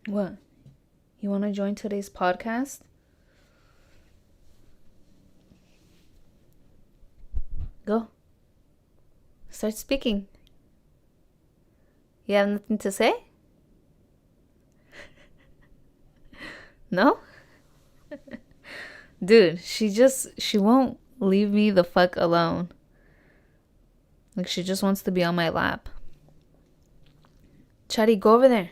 What? You want to join today's podcast? Go. Start speaking. You have nothing to say? No? Dude, she won't leave me the fuck alone. Like, she just wants to be on my lap. Chatty, go over there.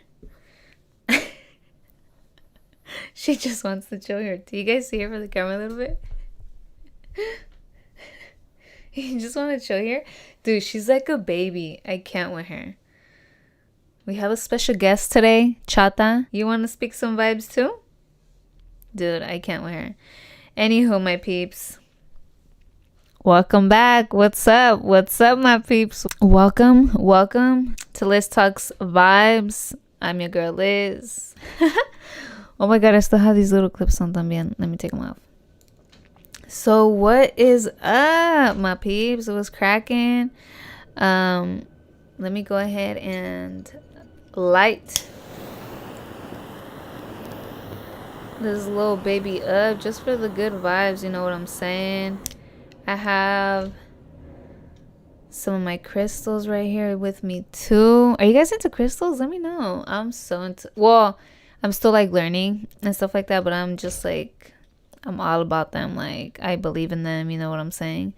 She just wants to chill here. Do you guys see her for the camera a little bit? You just want to chill here? Dude, she's like a baby. I can't with her. We have a special guest today, Chata. You want to speak some vibes too? Dude, I can't with her. Anywho, my peeps. Welcome back. What's up? What's up, my peeps? Welcome to Liz Talks Vibes. I'm your girl, Liz. Oh my god, I still have these little clips on también. Let me take them off. So what is up, my peeps? It was cracking. Let me go ahead and light this little baby up just for the good vibes. You know what I'm saying? I have some of my crystals right here with me too. Are you guys into crystals? Let me know. I'm so into, well, I'm still like learning and stuff like that, but I'm just like, I'm all about them. Like, I believe in them. You know what I'm saying?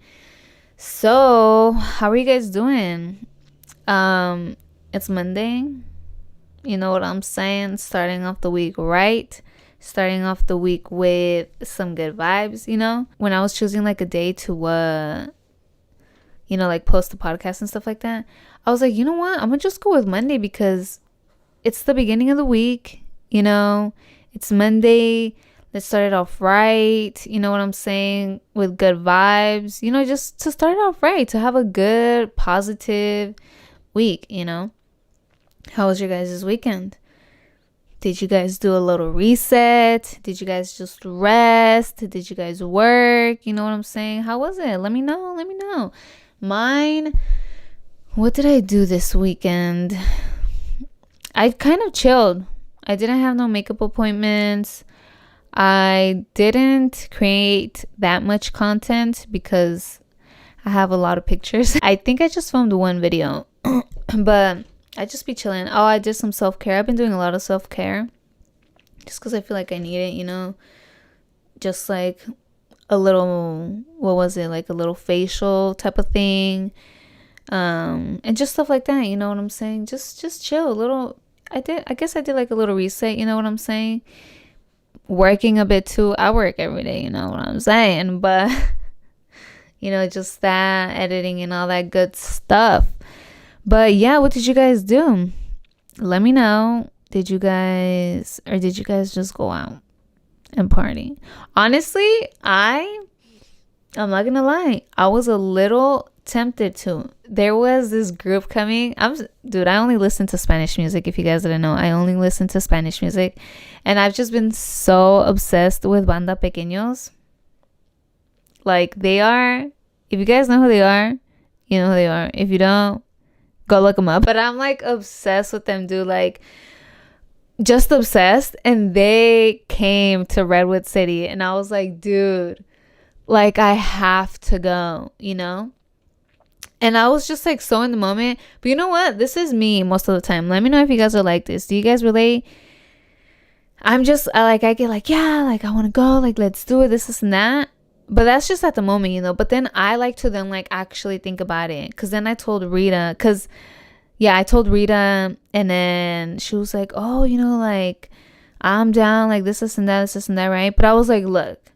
So how are you guys doing? It's Monday. You know what I'm saying? Starting off the week right. Starting off the week with some good vibes, you know? When I was choosing like a day to like post the podcast and stuff like that, I was like, you know what? I'm gonna just go with Monday because it's the beginning of the week, you know? It's Monday. Let's start it off right. You know what I'm saying? With good vibes, you know, just to start it off right, to have a good, positive week, you know? How was your guys' weekend? Did you guys do a little reset? Did you guys just rest? Did you guys work? You know what I'm saying? How was it? Let me know. Mine, what did I do this weekend? I kind of chilled. I didn't have no makeup appointments. I didn't create that much content because I have a lot of pictures. I think I just filmed one video, but I just be chilling. Oh, I did some self-care. I've been doing a lot of self-care just because I feel like I need it, you know? Just like a little, what was it? Like a little facial type of thing. And just stuff like that, you know what I'm saying? Just chill a little. I guess I did like a little reset, you know what I'm saying? Working a bit too. I work every day, you know what I'm saying? But, you know, just that, editing and all that good stuff. But yeah, what did you guys do? Let me know. Did you guys just go out and party? Honestly, I'm not gonna lie. I was a little tempted to. There was this group coming. Dude, I only listen to Spanish music. If you guys didn't know, I only listen to Spanish music. And I've just been so obsessed with Banda Pequeños. Like, they are, if you guys know who they are, you know who they are. If you don't, go look them up. But I'm like obsessed with them, dude. Like, just obsessed. And they came to Redwood City. And I was like, dude, like, I have to go, you know? And I was just like so in the moment. But you know what? This is me most of the time. Let me know if you guys are like this. Do you guys relate? I get like, yeah, like I want to go. Like, let's do it. This and that. But that's just at the moment, you know. But then I like to then like actually think about it. Because then I told Rita. And then she was like, oh, you know, like I'm down. Like this and that, right? But I was like, look.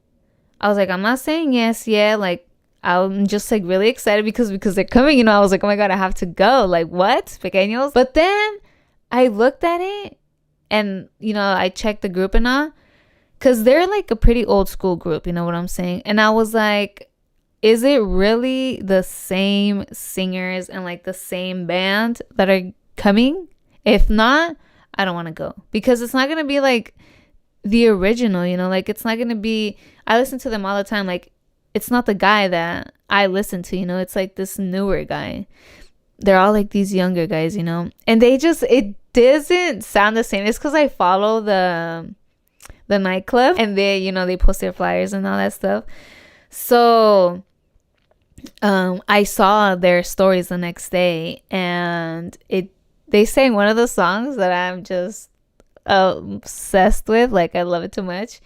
I was like, I'm not saying yes yet. Like, I'm just like really excited because they're coming, you know. I was like, oh my god, I have to go. Like, what? Pequeños? But then I looked at it and, you know, I checked the group and all. Because they're like a pretty old school group, you know what I'm saying? And I was like, is it really the same singers and like the same band that are coming? If not, I don't want to go. Because it's not going to be like the original, you know? Like, it's not going to be, I listen to them all the time. Like, it's not the guy that I listen to, you know? It's like this newer guy. They're all like these younger guys, you know? And it doesn't sound the same. It's because I follow the nightclub, and they post their flyers and all that stuff. So I saw their stories the next day, and they sang one of the songs that I'm just obsessed with. Like, I love it too much.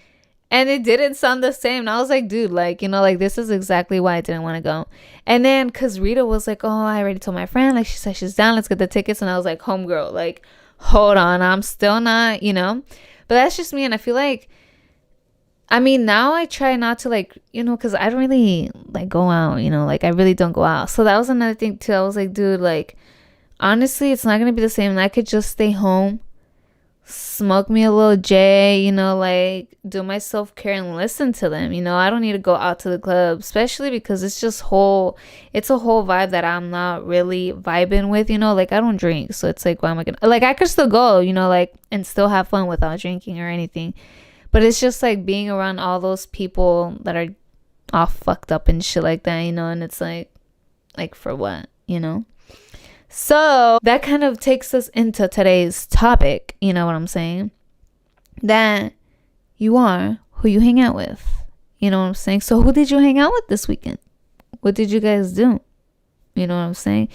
And it didn't sound the same. And I was like, dude, like, like, this is exactly why I didn't want to go. And then, because Rita was like, oh, I already told my friend. Like, she said she's down. Let's get the tickets. And I was like, homegirl, like, hold on. I'm still not, But that's just me. And I feel like, I mean, now I try not to, like, because I don't really, like, go out, like, I really don't go out. So that was another thing, too. I was like, dude, like, honestly, it's not going to be the same. And I could just stay home, smoke me a little J, like, do my self-care and listen to them. I don't need to go out to the club, especially because it's a whole vibe that I'm not really vibing with, like, I don't drink. So it's like, why am I going to, like, I could still go, like, and still have fun without drinking or anything. But it's just like being around all those people that are all fucked up and shit like that, and it's like for what, So that kind of takes us into today's topic, you know what I'm saying? That you are who you hang out with, you know what I'm saying? So who did you hang out with this weekend? What did you guys do? You know what I'm saying?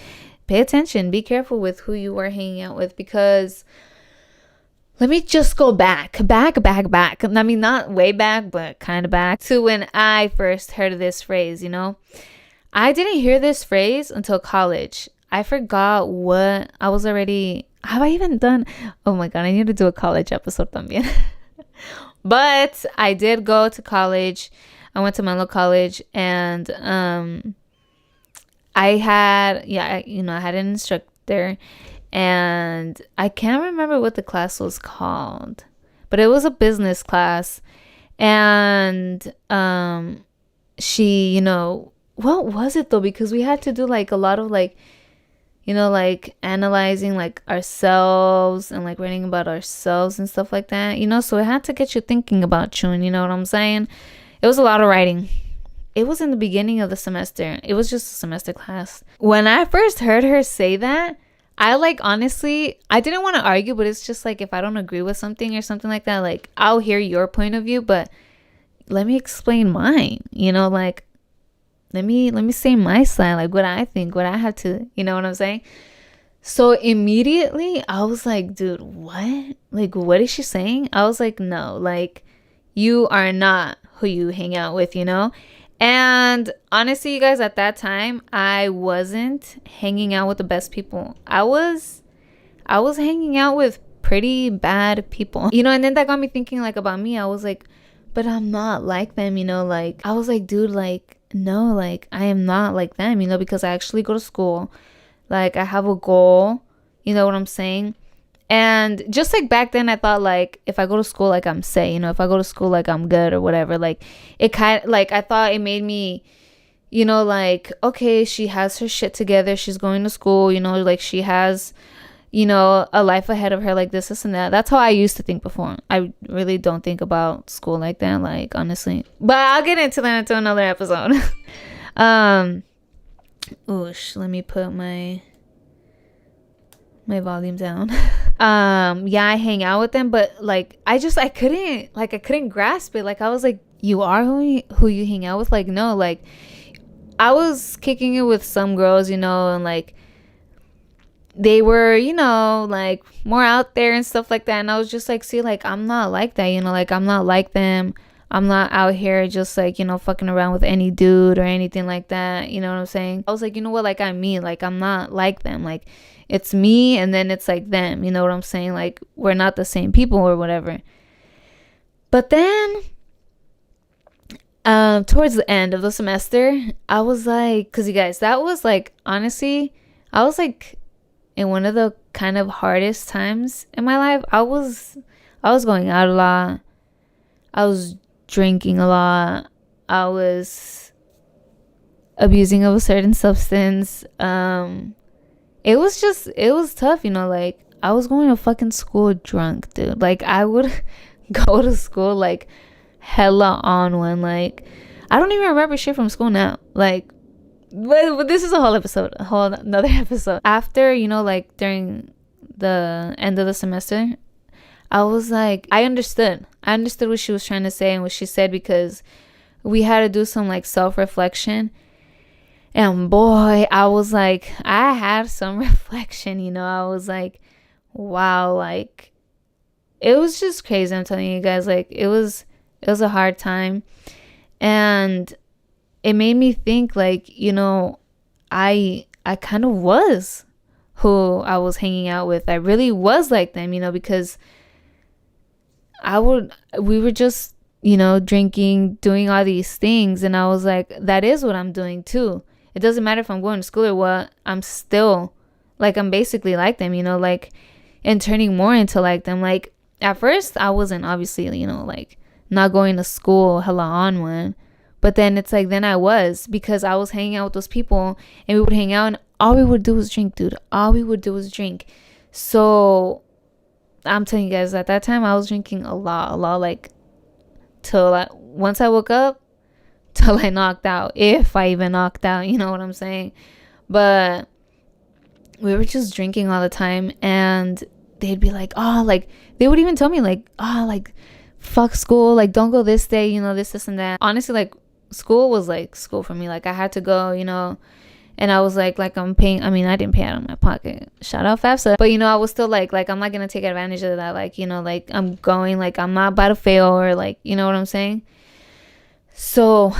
Pay attention, be careful with who you are hanging out with, because let me just go back. I mean, not way back, but kind of back to when I first heard of this phrase, I didn't hear this phrase until college. I forgot what I was already... Have I even done... Oh my God, I need to do a college episode también. But I did go to college. I went to Menlo College, and I had... Yeah, I had an instructor. And I can't remember what the class was called, but it was a business class. And she, what was it though? Because we had to do like a lot of like, like analyzing like ourselves and like writing about ourselves and stuff like that, so it had to get you thinking about you. And you know what I'm saying? It was a lot of writing. It was in the beginning of the semester. It was just a semester class. When I first heard her say that, I like, honestly, I didn't want to argue, but it's just like, if I don't agree with something or something like that, like, I'll hear your point of view, but let me explain mine, like, let me say my side, like what I think, what I have to, you know what I'm saying? So immediately I was like, dude, what? Like, what is she saying? I was like, no, like, you are not who you hang out with, And honestly, you guys, at that time, I wasn't hanging out with the best people. I was hanging out with pretty bad people, and then that got me thinking like about me. I was like, but I'm not like them, like, I was like, dude, like, no, like, I am not like them, because I actually go to school. Like, I have a goal, you know what I'm saying? And just like back then, I thought like, if I go to school, like, I'm safe, if I go to school, like, I'm good or whatever. Like, it kind of like, I thought it made me, like, okay, she has her shit together. She's going to school, like, she has, a life ahead of her, like this and that. That's how I used to think before. I really don't think about school like that, like, honestly. But I'll get into that into another episode. Oosh, let me put my volume down. Yeah, I hang out with them, but like, I couldn't grasp it. Like, I was like, you are who you hang out with? Like, no, like, I was kicking it with some girls, and like, they were, like, more out there and stuff like that. And I was just like, see, like, I'm not like that, like, I'm not like them. I'm not out here just like, fucking around with any dude or anything like that. You know what I'm saying? I was like, you know what? Like, I'm me. Like, I'm not like them. Like, it's me and then it's like them. You know what I'm saying? Like, we're not the same people or whatever. But then, towards the end of the semester, I was like, because you guys, that was like, honestly, I was like in one of the kind of hardest times in my life. I was going out a lot. I was drinking a lot. I was abusing of a certain substance. It was tough, like, I was going to fucking school drunk, dude. Like, I would go to school like hella on one. Like, I don't even remember shit from school now. Like, but this is a whole episode, a whole another episode. After, like, during the end of the semester, I was like, I understood what she was trying to say and what she said, because we had to do some like self-reflection. And boy, I was like, I had some reflection, I was like, wow, like it was just crazy. I'm telling you guys, like it was a hard time. And it made me think, like, I kind of was who I was hanging out with. I really was like them, because we were just, drinking, doing all these things. And I was like, that is what I'm doing too. It doesn't matter if I'm going to school or what. I'm still like, I'm basically like them, like, and turning more into like them. Like at first I wasn't, obviously, like not going to school hella on one. But then it's like, then I was, because I was hanging out with those people, and we would hang out and all we would do was drink, dude. All we would do was drink. So I'm telling you guys, at that time I was drinking a lot, like till once I woke up, till I knocked out, if I even knocked out, you know what I'm saying? But we were just drinking all the time, and they'd be like, oh, like they would even tell me like, oh, like fuck school, like don't go this day, this and that. Honestly, like school was like school for me. Like I had to go, and I was like I'm paying. I mean, I didn't pay out of my pocket, shout out FAFSA, but I was still like I'm not gonna take advantage of that. Like like I'm going, like I'm not about to fail, or like, you know what I'm saying? So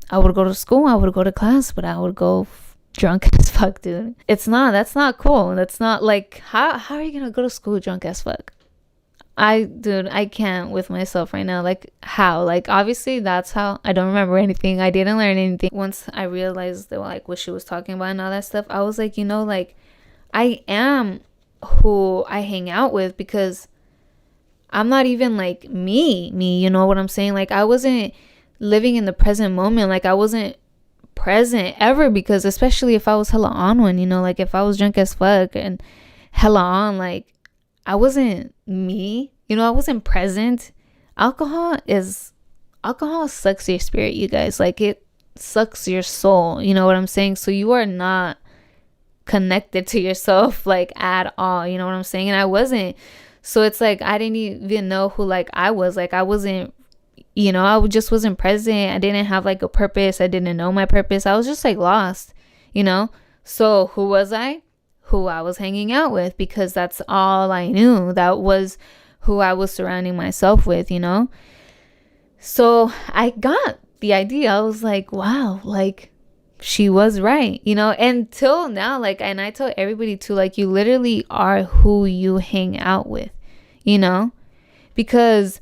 I would go to school, I would go to class, but I would go drunk as fuck, dude. That's not cool. That's not like, how are you gonna go to school drunk as fuck? I can't with myself right now. Like how? Like obviously that's how. I don't remember anything. I didn't learn anything. Once I realized that, like, what she was talking about and all that stuff, I was like, like I am who I hang out with, because I'm not even like me, you know what I'm saying? Like I wasn't living in the present moment. Like I wasn't present ever, because especially if I was hella on one, like if I was drunk as fuck and hella on, like I wasn't me, I wasn't present. Alcohol sucks your spirit, you guys. Like it sucks your soul, you know what I'm saying? So you are not connected to yourself like at all, you know what I'm saying? And I wasn't. So it's like I didn't even know who like I was. Like I wasn't, I just wasn't present. I didn't have like a purpose. I didn't know my purpose. I was just like lost, So who was I? Who I was hanging out with, because that's all I knew. That was who I was surrounding myself with, So I got the idea. I was like, wow, like she was right, until now. Like, and I tell everybody too, like you literally are who you hang out with, because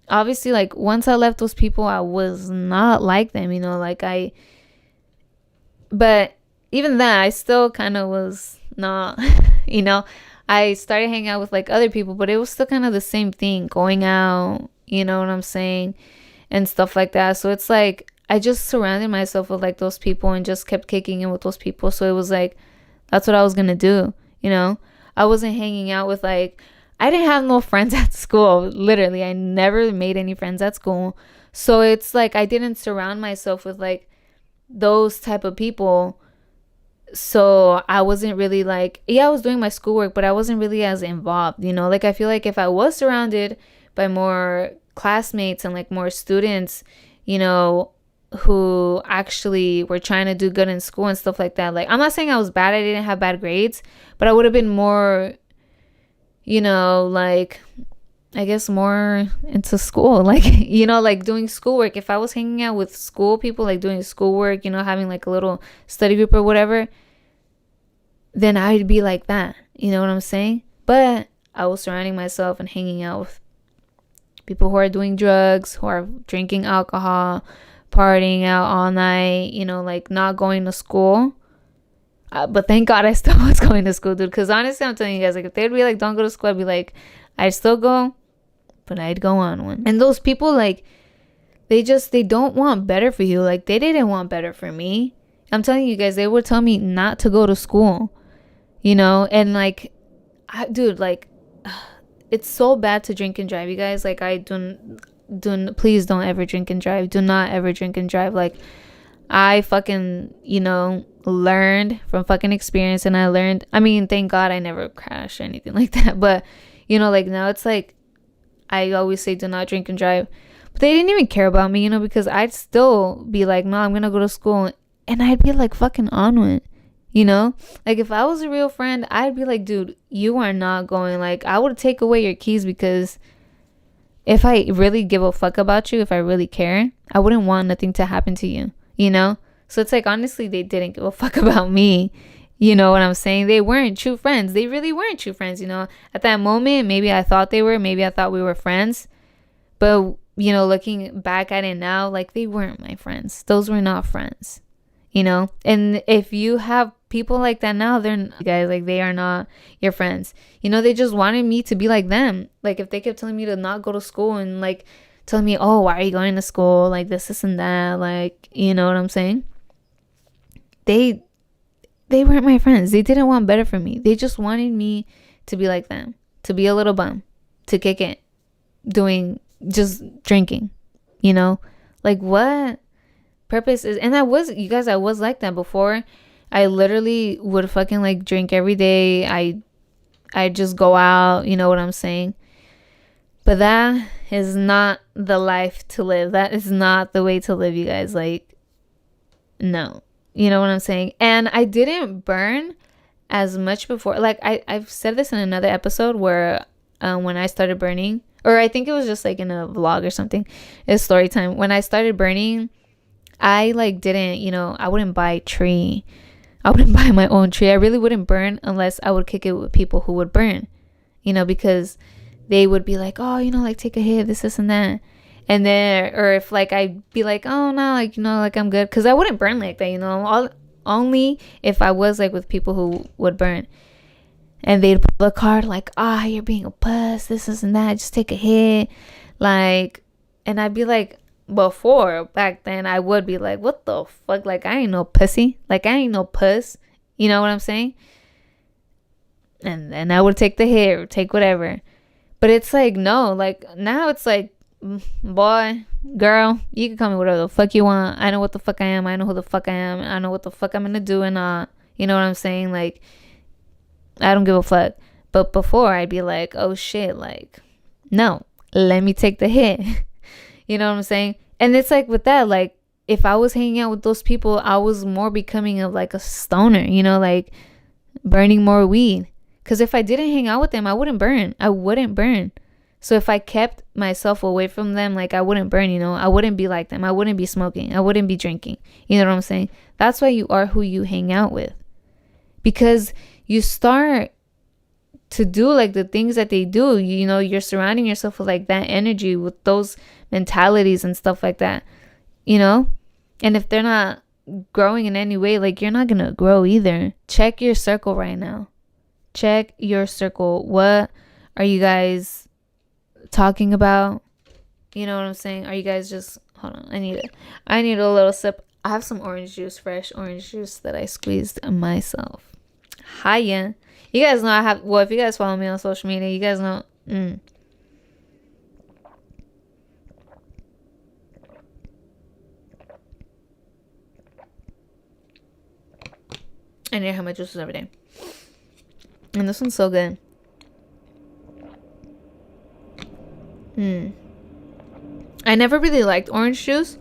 obviously, like once I left those people, I was not like them, but even that, I still kind of was not, I started hanging out with like other people, but it was still kind of the same thing, going out, you know what I'm saying, and stuff like that. So it's like I just surrounded myself with like those people and just kept kicking in with those people. So it was like, that's what I was gonna do, I wasn't hanging out with like, I didn't have no friends at school. Literally, I never made any friends at school. So it's like I didn't surround myself with like those type of people. So I wasn't really like, yeah, I was doing my schoolwork, but I wasn't really as involved, like I feel like if I was surrounded by more classmates and like more students, who actually were trying to do good in school and stuff like that. Like, I'm not saying I was bad. I didn't have bad grades, but I would have been more, like, I guess more into school, like, like doing schoolwork. If I was hanging out with school people, like doing schoolwork, having like a little study group or whatever, then I'd be like that, you know what I'm saying? But I was surrounding myself and hanging out with people who are doing drugs, who are drinking alcohol, partying out all night, like not going to school. But thank God I still was going to school, dude, because honestly, I'm telling you guys, like if they'd be like, don't go to school, I'd be like, I'd still go, but I'd go on one. And those people, like, they don't want better for you. Like, they didn't want better for me. I'm telling you guys, they would tell me not to go to school, and like, dude, like, it's so bad to drink and drive, you guys. Like, please don't ever drink and drive. Do not ever drink and drive. Like, I fucking, learned from fucking experience. And I mean, thank God I never crashed or anything like that. But, like now it's like, I always say do not drink and drive. But they didn't even care about me, because I'd still be like, no, I'm going to go to school. And I'd be like fucking on it, Like if I was a real friend, I'd be like, dude, you are not going. Like I would take away your keys, because if I really give a fuck about you, if I really care, I wouldn't want nothing to happen to you, So it's like, honestly, they didn't give a fuck about me. You know what I'm saying? They weren't true friends. They really weren't true friends, At that moment, maybe I thought they were. Maybe I thought we were friends. But, looking back at it now, like they weren't my friends. Those were not friends, And if you have people like that now, they're guys, like they are not your friends. They just wanted me to be like them. Like if they kept telling me to not go to school and like telling me, oh, why are you going to school? Like this and that. Like, you know what I'm saying? They weren't my friends. They didn't want better for me. They just wanted me to be like them, to be a little bum, to kick it, just drinking, like what purpose is. And I was like that before. I literally would fucking like drink every day. I just go out, you know what I'm saying? But that is not the life to live. That is not the way to live, you guys. Like, no. You know what I'm saying? And I didn't burn as much before. Like, I've said this in another episode where when I started burning, or I think it was just like in a vlog or something. It's story time. When I started burning, I like didn't, I wouldn't buy tree. I wouldn't buy my own tree. I really wouldn't burn unless I would kick it with people who would burn, because they would be like, oh, like take a hit, this and that. And then, or if like I'd be like, oh no, like, like I'm good. Cause I wouldn't burn like that, only if I was like with people who would burn. And they'd pull a card like, you're being a puss, this and that, just take a hit. Like, and I'd be like, before back then I would be like, what the fuck, like I ain't no pussy, like I ain't no puss, you know what I'm saying? And then I would take the hit or take whatever. But it's like, no, like now it's like, boy, girl, you can call me whatever the fuck you want. I know what the fuck I am. I know who the fuck I am. I know what the fuck I'm gonna do and not, you know what I'm saying? Like I don't give a fuck. But before I'd be like, oh shit, like no, let me take the hit. You know what I'm saying? And it's like with that, like if I was hanging out with those people, I was more becoming of like a stoner, like burning more weed. Because if I didn't hang out with them, I wouldn't burn. So if I kept myself away from them, like I wouldn't burn, I wouldn't be like them. I wouldn't be smoking. I wouldn't be drinking. You know what I'm saying? That's why you are who you hang out with. Because you start to do like the things that they do, you're surrounding yourself with like that energy, with those mentalities and stuff like that, and if they're not growing in any way, like you're not gonna grow either. Check your circle right now. Check your circle. What are you guys talking about? You know what I'm saying? Are you guys just, hold on, I need a little sip. I have some orange juice, fresh orange juice that I squeezed myself. Hiya. You guys know I have, well, if you guys follow me on social media, you guys know. I need to have my juices every day. And this one's so good. I never really liked orange juice.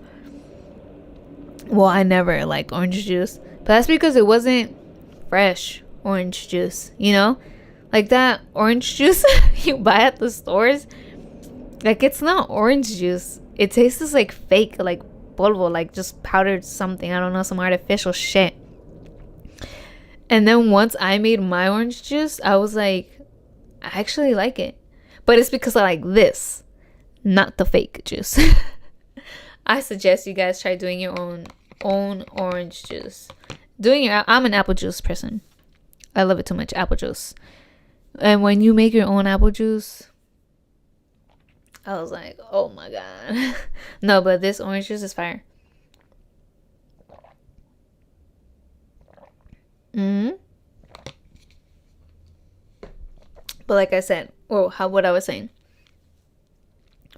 Well, I never liked orange juice. But that's because it wasn't fresh orange juice, Like that orange juice you buy at the stores. Like it's not orange juice. It tastes like fake, like polvo, like just powdered something. I don't know, some artificial shit. And then once I made my orange juice, I was like, I actually like it. But it's because I like this, not the fake juice. I suggest you guys try doing your own orange juice. I'm an apple juice person. I love it too much, apple juice. And when you make your own apple juice, I was like, oh my god. No, but this orange juice is fire. But like I said, what I was saying.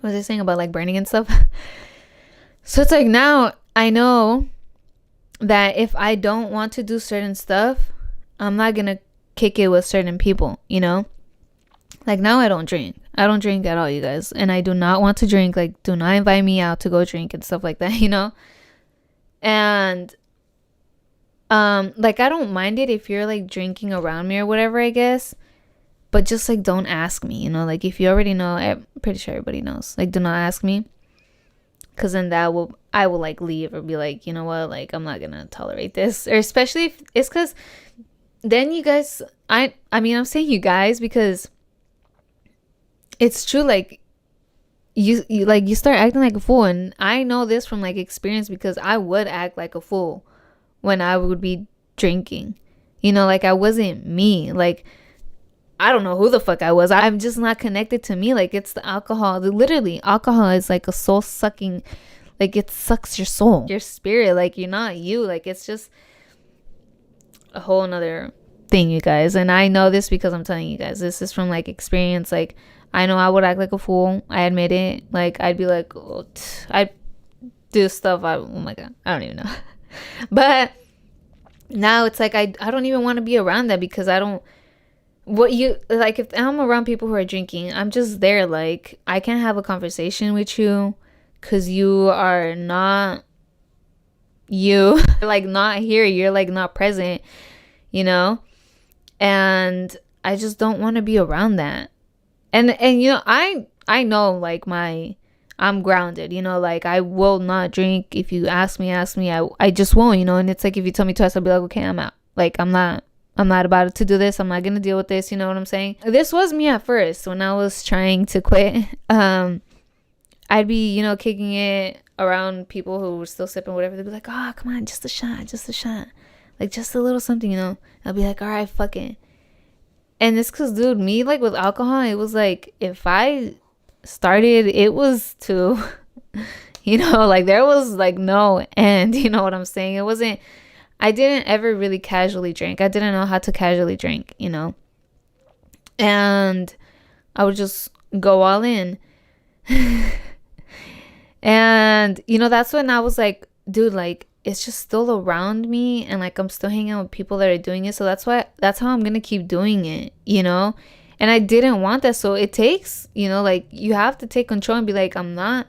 What was I saying about like burning and stuff? So it's like now I know that if I don't want to do certain stuff, I'm not gonna kick it with certain people, you know? Like now I don't drink. I don't drink at all, you guys. And I do not want to drink. Like, do not invite me out to go drink and stuff like that, you know? And like I don't mind it if you're like drinking around me or whatever, I guess. But just like don't ask me, you know? Like if you already know, I'm pretty sure everybody knows. Like do not ask me. Cause then I will like leave or be like, you know what, like I'm not gonna tolerate this. Or especially if it's cause then you guys I mean I'm saying you guys because it's true, like you like you start acting like a fool. And I know this from like experience because I would act like a fool when I would be drinking. You know, like I wasn't me. Like I don't know who the fuck I was. I'm just not connected to me. Like it's the alcohol. Literally, alcohol is like a soul sucking. Like it sucks your soul, your spirit. Like you're not you. Like it's just a whole nother thing, you guys. And I know this because I'm telling you guys. This is from like experience. Like I know I would act like a fool. I admit it. Like I'd be like, oh, I'd do stuff. Oh my god, I don't even know. But now it's like I don't even want to be around that because I don't. What you like if I'm around people who are drinking, I'm just there. Like I can't have a conversation with you because you are not you. Like not here. You're like not present, you know. And I just don't want to be around that. And you know I know like I'm grounded, you know, like I will not drink. If you ask me, I just won't, you know. And it's like if you tell me twice, I'll be like, okay, I'm out. Like I'm not about to do this. I'm not gonna deal with this, you know what I'm saying? This was me at first when I was trying to quit. I'd be, you know, kicking it around people who were still sipping whatever. They'd be like, oh come on, just a shot, like just a little something, you know. I'll be like, all right, fuck it. And it's because, dude, me, like, with alcohol, it was, like, if I started, it was to, you know, like, there was, like, no end, you know what I'm saying? It wasn't, I didn't ever really casually drink. I didn't know how to casually drink, you know? And I would just go all in. And, you know, that's when I was like, dude, like, it's just still around me and like I'm still hanging out with people that are doing it. So that's how I'm gonna keep doing it, you know. And I didn't want that. So it takes, you know, like you have to take control and be like, I'm not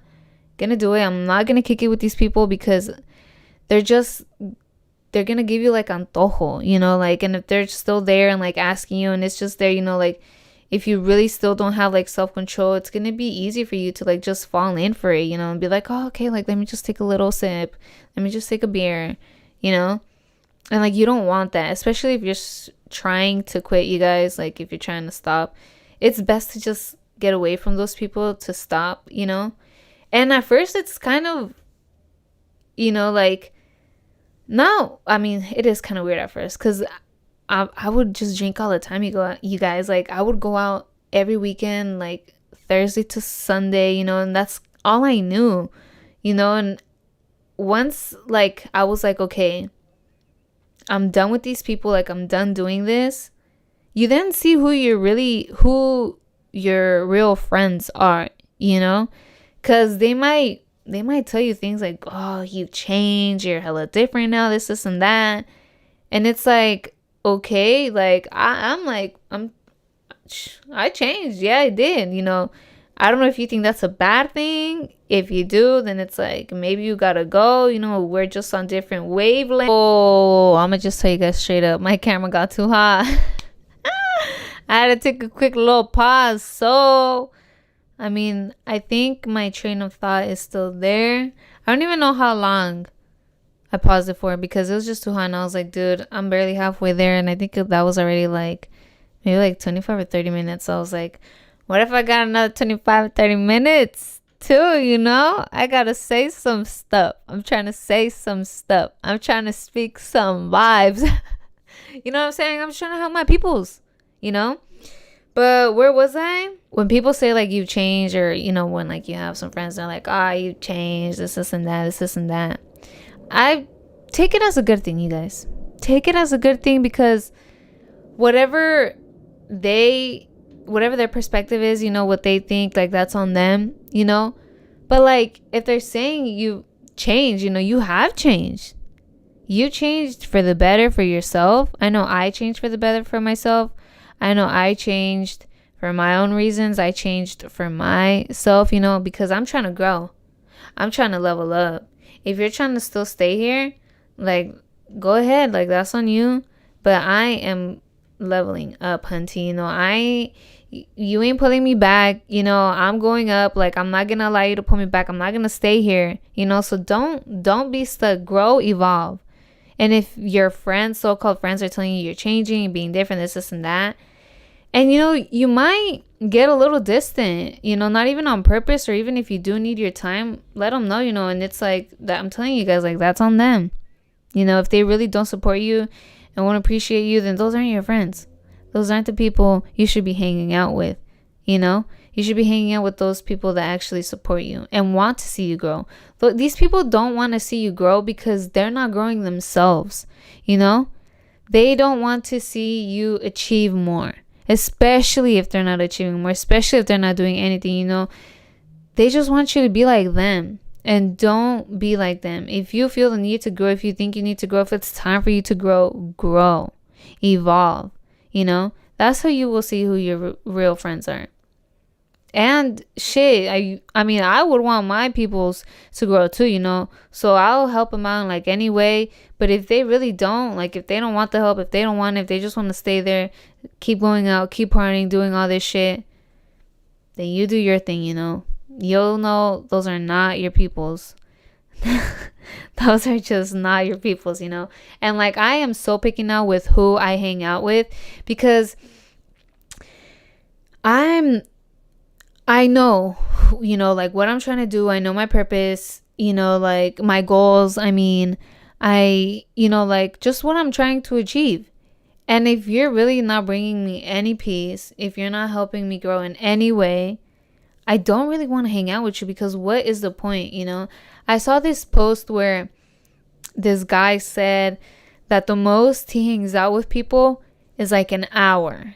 gonna do it. I'm not gonna kick it with these people because they're gonna give you like antojo, you know, like. And if they're still there and like asking you and it's just there, you know, like if you really still don't have like self-control, it's gonna be easy for you to like just fall in for it, you know, and be like, oh, okay, like let me just take a little sip, let me just take a beer, you know. And like you don't want that, especially if you're trying to quit, you guys. Like if you're trying to stop, it's best to just get away from those people to stop, you know. And at first it's kind of, you know, like, no, I mean it is kind of weird at first because I would just drink all the time, you guys. Like I would go out every weekend, like Thursday to Sunday, you know, and that's all I knew, you know. And once like I was like, okay, I'm done with these people, like I'm done doing this, you then see who your real friends are, you know, because they might tell you things like, oh, you've changed, you're hella different now, this and that. And it's like, okay, like I changed. Yeah, I did, you know. I don't know if you think that's a bad thing. If you do, then it's like maybe you gotta go, you know. We're just on different wavelengths. Oh, I'm gonna just tell you guys straight up, my camera got too hot. I had to take a quick little pause. So I mean, I think my train of thought is still there. I don't even know how long I paused it for because it was just too hot. And I was like, dude, I'm barely halfway there. And I think that was already like maybe like 25 or 30 minutes. So I was like, what if I got another 25 or 30 minutes too, you know? I gotta say some stuff. I'm trying to say some stuff. I'm trying to speak some vibes. You know what I'm saying? I'm trying to help my peoples, you know? But where was I? When people say like you've changed, or, you know, when like you have some friends that are like, ah, you've changed, this and that. I take it as a good thing, you guys. Take it as a good thing because whatever their perspective is, you know, what they think, like that's on them, you know. But like if they're saying you change, you know, you have changed. You changed for the better for yourself. I know I changed for the better for myself. I know I changed for my own reasons. I changed for myself, because I'm trying to grow. I'm trying to level up. If you're trying to still stay here, like, go ahead. Like, that's on you. But I am leveling up, hunty. You ain't pulling me back. I'm going up. Like, I'm not gonna allow you to pull me back. I'm not gonna stay here. So don't be stuck. Grow, evolve. And if your friends, so-called friends, are telling you you're changing and being different, this and that, and you might get a little distant, not even on purpose, or even if you do need your time, let them know, and it's like that. I'm telling you guys, like, that's on them. If they really don't support you and won't appreciate you, then those aren't your friends. Those aren't the people you should be hanging out with. You should be hanging out with those people that actually support you and want to see you grow. These people don't want to see you grow because they're not growing themselves. They don't want to see you achieve more, especially if they're not achieving more, especially if they're not doing anything. They just want you to be like them. And don't be like them. If you feel the need to grow, if you think you need to grow, if it's time for you to grow, evolve, that's how you will see who your real friends are. And shit, I mean, I would want my peoples to grow too, so I'll help them out in like any way. But if they really don't, like, if they don't want the help, if they don't want it, if they just want to stay there, keep going out, keep partying, doing all this shit, then you do your thing. You'll know those are not your peoples. Those are just not your peoples, And like, I am so picky now with who I hang out with, because I know, like, what I'm trying to do. I know my purpose, like my goals. I mean, like, just what I'm trying to achieve. And if you're really not bringing me any peace, if you're not helping me grow in any way, I don't really want to hang out with you, because what is the point? I saw this post where this guy said that the most he hangs out with people is like an hour,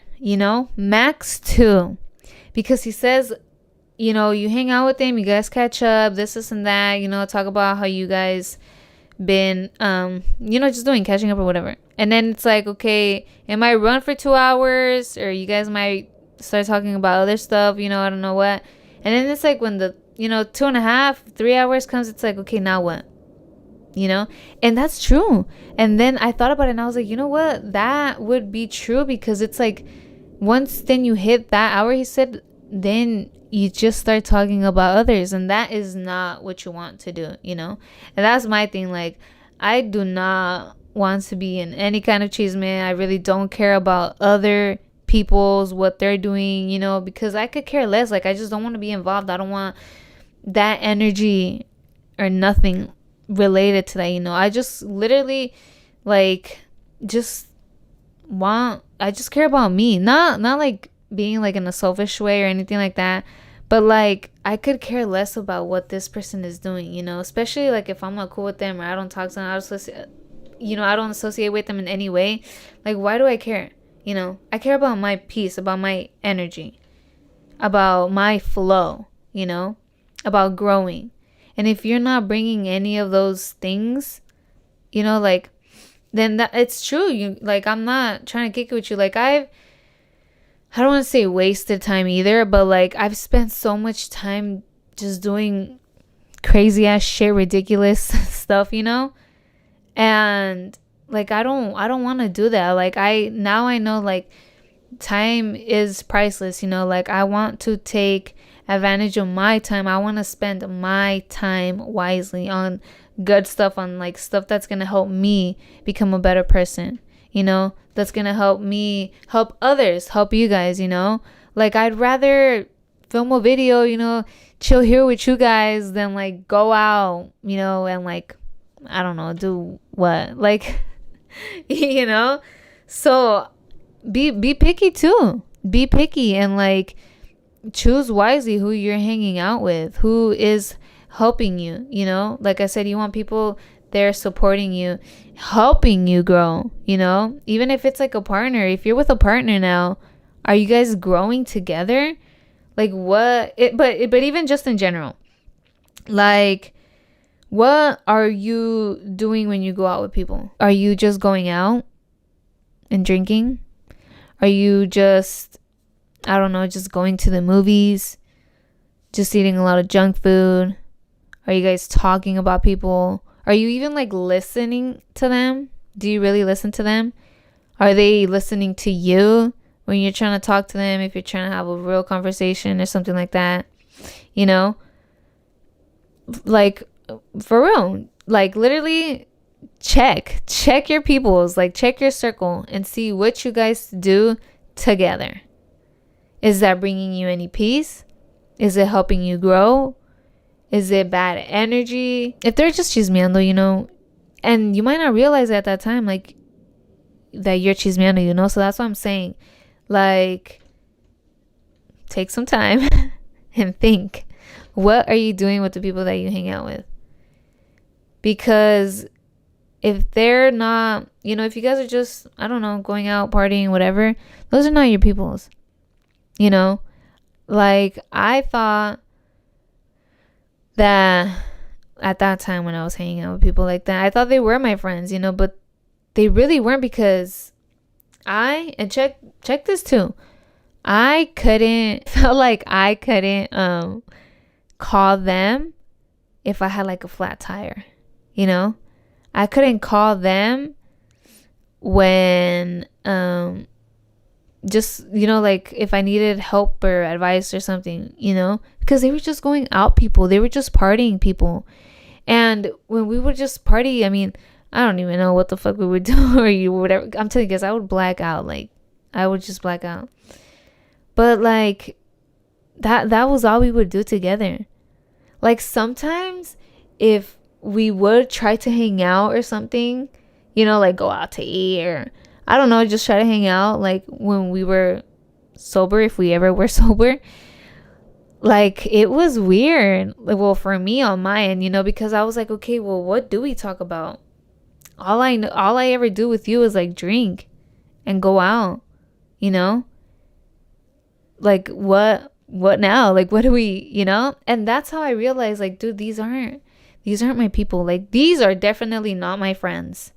max 2. Because he says, you hang out with them, you guys catch up, this and that, talk about how you guys been, just doing catching up or whatever. And then it's like, okay, it might run for 2 hours, or you guys might start talking about other stuff, I don't know what. And then it's like when the, 2.5, 3 hours comes, it's like, okay, now what? And that's true. And then I thought about it and I was like, you know what? That would be true, because it's like, once then you hit that hour, he said, then you just start talking about others, and that is not what you want to do, And that's my thing. Like, I do not want to be in any kind of chisme. I really don't care about other people's, what they're doing, because I could care less. Like, I just don't want to be involved. I don't want that energy or nothing related to that. I just literally, like, I just care about me, not like being like in a selfish way or anything like that, but like, I could care less about what this person is doing, especially like if I'm not cool with them, or I don't talk to them, I don't associate with them in any way. Like, why do I care? I care about my peace, about my energy, about my flow, about growing. And if you're not bringing any of those things, like, then that it's true. Like, I'm not trying to kick it with you. Like, I don't want to say wasted time either, but like, I've spent so much time just doing crazy ass shit, ridiculous stuff, and like, I don't want to do that. Like, I know, like, time is priceless, like, I want to take advantage of my time. I want to spend my time wisely on good stuff, on like stuff that's going to help me become a better person, that's going to help me help others, help you guys, like, I'd rather film a video, chill here with you guys, than like go out, and like, I don't know, do what, like, so be picky too. Be picky, and like, choose wisely who you're hanging out with, who is helping you. Like I said, you want people there supporting you, helping you grow. Even if it's like a partner, if you're with a partner now, are you guys growing together? Like, but even just in general, like, What are you doing when you go out with people? Are you just going out and drinking? Are you just, I don't know, just going to the movies? Just eating a lot of junk food? Are you guys talking about people? Are you even like listening to them? Do you really listen to them? Are they listening to you when you're trying to talk to them? If you're trying to have a real conversation or something like that, you know? Like, for real, like literally check your peoples, like check your circle and see what you guys do together. Is that bringing you any peace? Is it helping you grow? Is it bad energy? If they're just chismeando, you know, and you might not realize at that time, like, that you're chismeando, you know? So that's what I'm saying. Like, take some time and think. What are you doing with the people that you hang out with? Because if they're not, you know, if you guys are just, I don't know, going out, partying, whatever, those are not your peoples. You know? Like, I thought that at that time when I was hanging out with people like that, I thought they were my friends, you know, but they really weren't, because and check this too. Felt like I couldn't call them if I had like a flat tire, you know? I couldn't call them when just, you know, like if I needed help or advice or something, you know, because they were just going out people. They were just partying people. And when we would just party, I mean, I don't even know what the fuck we would do or you whatever. I'm telling you guys, I would black out. Like, I would just black out. But like that was all we would do together. Like, sometimes if we would try to hang out or something, you know, like go out to eat or I don't know, just try to hang out like when we were sober, if we ever were sober. Like, it was weird. Like, well, for me on my end, you know, because I was like, okay, well, what do we talk about? All I ever do with you is like drink and go out, you know? Like, what now? Like, what do we, you know? And that's how I realized, like, dude, these aren't my people. Like, these are definitely not my friends.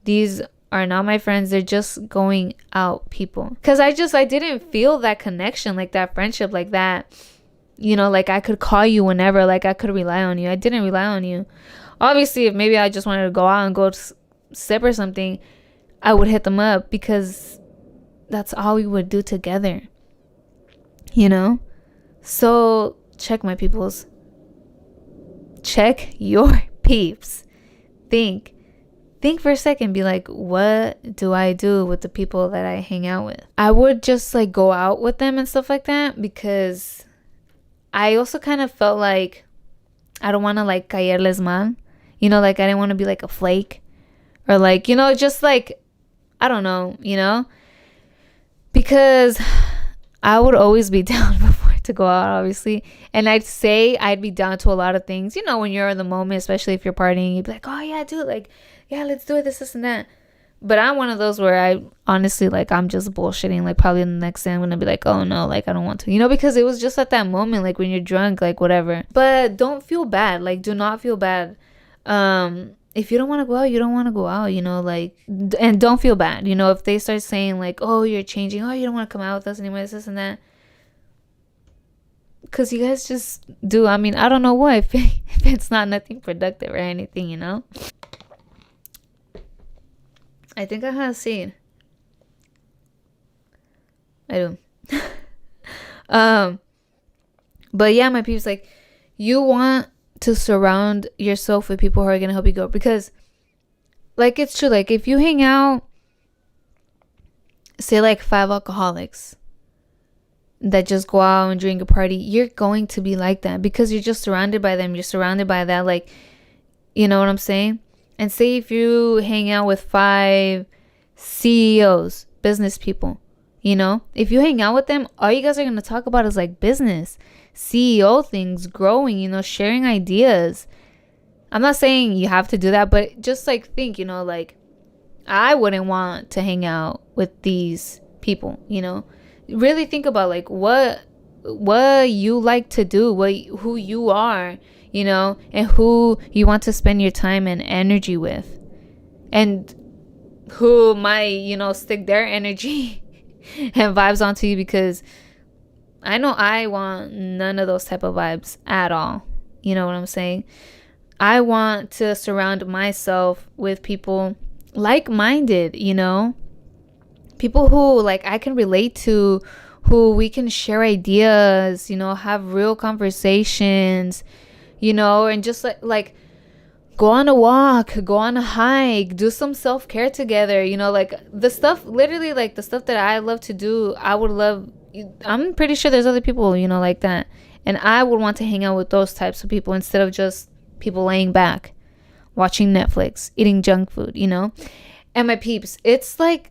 These are not my friends. They're just going out people. Because I didn't feel that connection, like that friendship, like that, you know, like I could call you whenever, like I could rely on you. I didn't rely on you. Obviously, if maybe I just wanted to go out and go sip or something, I would hit them up because that's all we would do together, you know? So check my peoples. Check your peeps. Think for a second. Be like, what do I do with the people that I hang out with? I would just like go out with them and stuff like that, because I also kind of felt like I don't want to like caerles mal, you know, like I didn't want to be like a flake or like, you know, just like, I don't know, you know, because I would always be down before to go out, obviously. And I'd say I'd be down to a lot of things, you know, when you're in the moment, especially if you're partying, you'd be like, oh yeah, dude, like, yeah, let's do it, this and that. But I'm one of those where I honestly, like, I'm just bullshitting. Like, probably the next day I'm going to be like, oh no, like, I don't want to, you know, because it was just at that moment, like when you're drunk, like whatever. But don't feel bad. Like, do not feel bad. If you don't want to go out, you don't want to go out, you know, like, and don't feel bad, you know, if they start saying like, oh, you're changing, oh, you don't want to come out with us anymore, this and that. Because you guys just do. I mean, I don't know what, if it's not nothing productive or anything, you know. I think I have a seed. I do. But yeah, my peeps, like, you want to surround yourself with people who are gonna help you grow, because, like, it's true. Like, if you hang out, say like 5 alcoholics that just go out and drink a party, you're going to be like that because you're just surrounded by them. You're surrounded by that, like, you know what I'm saying? And say if you hang out with 5 CEOs, business people, you know, if you hang out with them, all you guys are going to talk about is like business, CEO things, growing, you know, sharing ideas. I'm not saying you have to do that, but just like think, you know, like, I wouldn't want to hang out with these people, you know. Really think about like what you like to do, who you are, you know, and who you want to spend your time and energy with, and who might, you know, stick their energy and vibes onto you, because I know I want none of those type of vibes at all. You know what I'm saying? I want to surround myself with people like-minded, you know, people who like I can relate to, who we can share ideas, you know, have real conversations, you know, and just like go on a walk, go on a hike, do some self-care together, you know, like the stuff, literally like the stuff that I love to do, I would love, I'm pretty sure there's other people, you know, like that, and I would want to hang out with those types of people instead of just people laying back watching Netflix, eating junk food, you know. And my peeps, it's like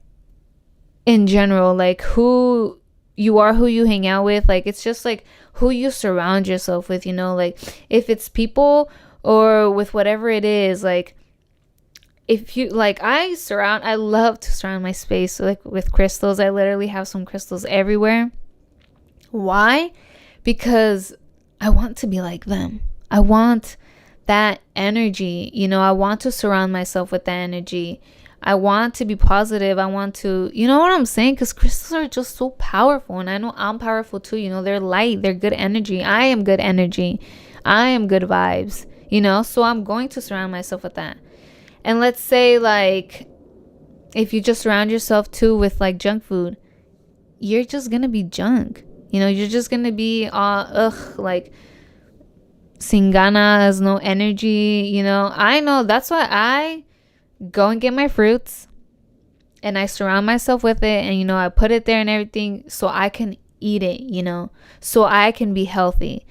in general, like who you are, who you hang out with, like it's just like who you surround yourself with, you know, like if it's people or with whatever it is, like if you like, I love to surround my space like with crystals. I literally have some crystals everywhere. Why? Because I want to be like them. I want that energy, you know, I want to surround myself with that energy. I want to be positive. I want to, you know what I'm saying? Because crystals are just so powerful. And I know I'm powerful too. You know, they're light. They're good energy. I am good energy. I am good vibes, you know? So I'm going to surround myself with that. And let's say, like, if you just surround yourself too with like junk food, you're just going to be junk. You know, you're just going to be, like, sin ganas, no energy, you know? I know. That's why I go and get my fruits and I surround myself with it, and you know, I put it there and everything so I can eat it, you know, so I can be healthy,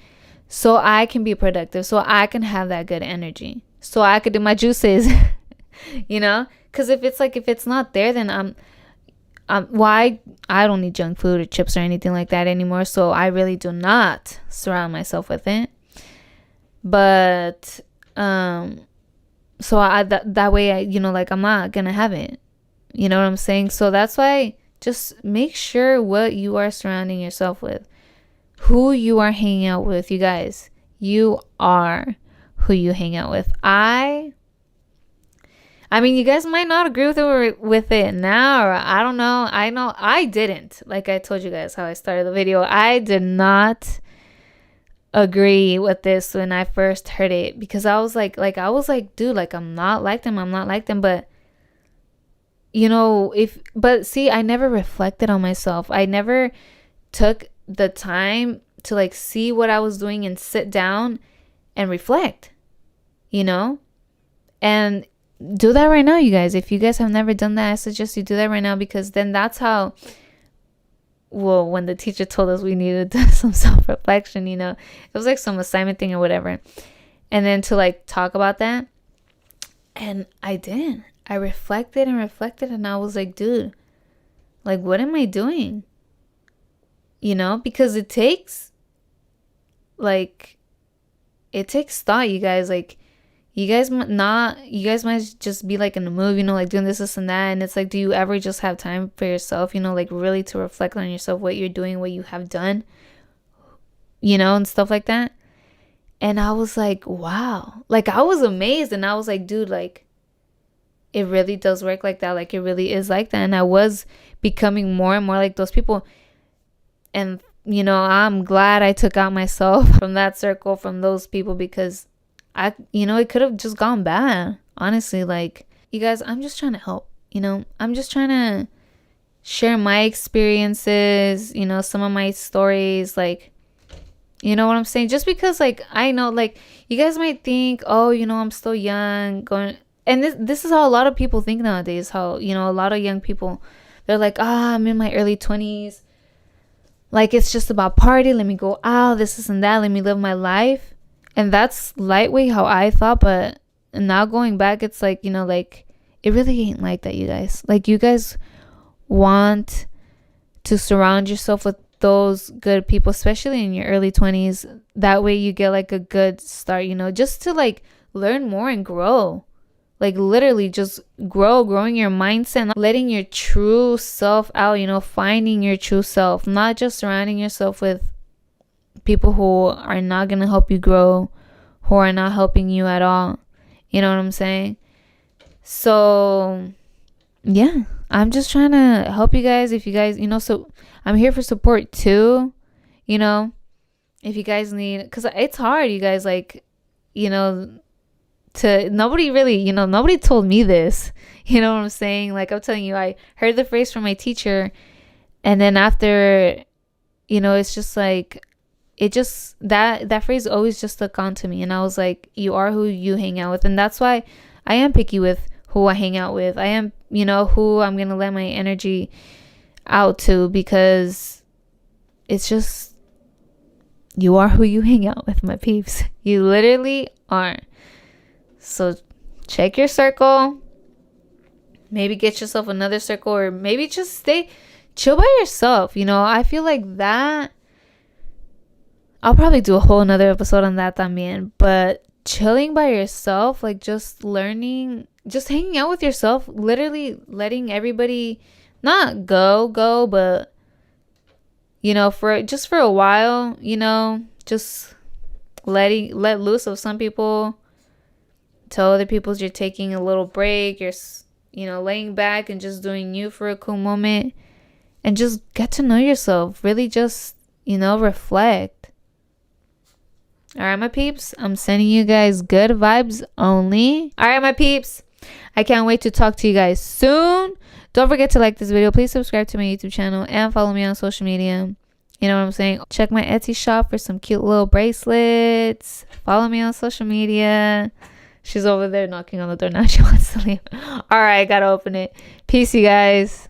so I can be productive, so I can have that good energy, so I could do my juices. You know, because if it's not there, then why I don't need junk food or chips or anything like that anymore, so I really do not surround myself with it. But so that way I, you know, like I'm not gonna have it, you know what I'm saying? So that's why just make sure what you are surrounding yourself with, who you are hanging out with. You guys, you are who you hang out with. I mean, you guys might not agree with it now, or I don't know. I know I didn't. Like I told you guys how I started the video, I did not agree with this when I first heard it, because I was like, dude, like I'm not like them. But you know, but see, I never reflected on myself. I never took the time to like see what I was doing and sit down and reflect, you know, and do that right now, you guys. If you guys have never done that, I suggest you do that right now, because then that's how, well, when the teacher told us we needed to do some self-reflection, you know, it was like some assignment thing or whatever, and then to like talk about that, and I reflected and I was like, dude, like what am I doing, you know? Because it takes thought, you guys. Like you guys might just be like in the mood, you know, like doing this and that, and it's like, do you ever just have time for yourself, you know, like really to reflect on yourself, what you're doing, what you have done, you know, and stuff like that. And I was like, wow, like I was amazed, and I was like, dude, like it really does work like that, like it really is like that. And I was becoming more and more like those people, and you know, I'm glad I took out myself from that circle, from those people, because you know, it could have just gone bad, honestly. Like, you guys, I'm just trying to help, you know, I'm just trying to share my experiences, you know, some of my stories, like, you know what I'm saying? Just because, like, I know, like, you guys might think, oh, you know, I'm still young, and this is how a lot of people think nowadays, how, you know, a lot of young people, they're like, I'm in my early 20s, like, it's just about party, let me go out, this and that, let me live my life. And that's lightweight how I thought, but now going back, it's like, you know, like it really ain't like that, you guys. Like you guys want to surround yourself with those good people, especially in your early 20s. That way you get like a good start, you know, just to like learn more and grow. Like literally just growing your mindset, letting your true self out, you know, finding your true self, not just surrounding yourself with people who are not going to help you grow, who are not helping you at all. You know what I'm saying? So yeah, I'm just trying to help you guys. If you guys, so I'm here for support too, if you guys need, because it's hard, you guys, like, to nobody really, nobody told me this. You know what I'm saying? Like, I'm telling you, I heard the phrase from my teacher, and then after, it's just like, it just, that phrase always just stuck on to me. And I was like, you are who you hang out with. And that's why I am picky with who I hang out with. I am, who I'm going to let my energy out to, because it's just, you are who you hang out with, my peeps. You literally are. So check your circle. Maybe get yourself another circle, or maybe just chill by yourself. I feel like that, I'll probably do a whole another episode on that también. But chilling by yourself, like just learning, just hanging out with yourself, literally letting everybody not go, but for a while, just let loose of some people. Tell other people you're taking a little break. You're, laying back and just doing you for a cool moment, and just get to know yourself. Really just, reflect. All right, my peeps, I'm sending you guys good vibes only. All right, my peeps, I can't wait to talk to you guys soon. Don't forget to like this video. Please subscribe to my YouTube channel and follow me on social media. You know what I'm saying? Check my Etsy shop for some cute little bracelets. Follow me on social media. She's over there knocking on the door now. She wants to leave. All right, gotta open it. Peace, you guys.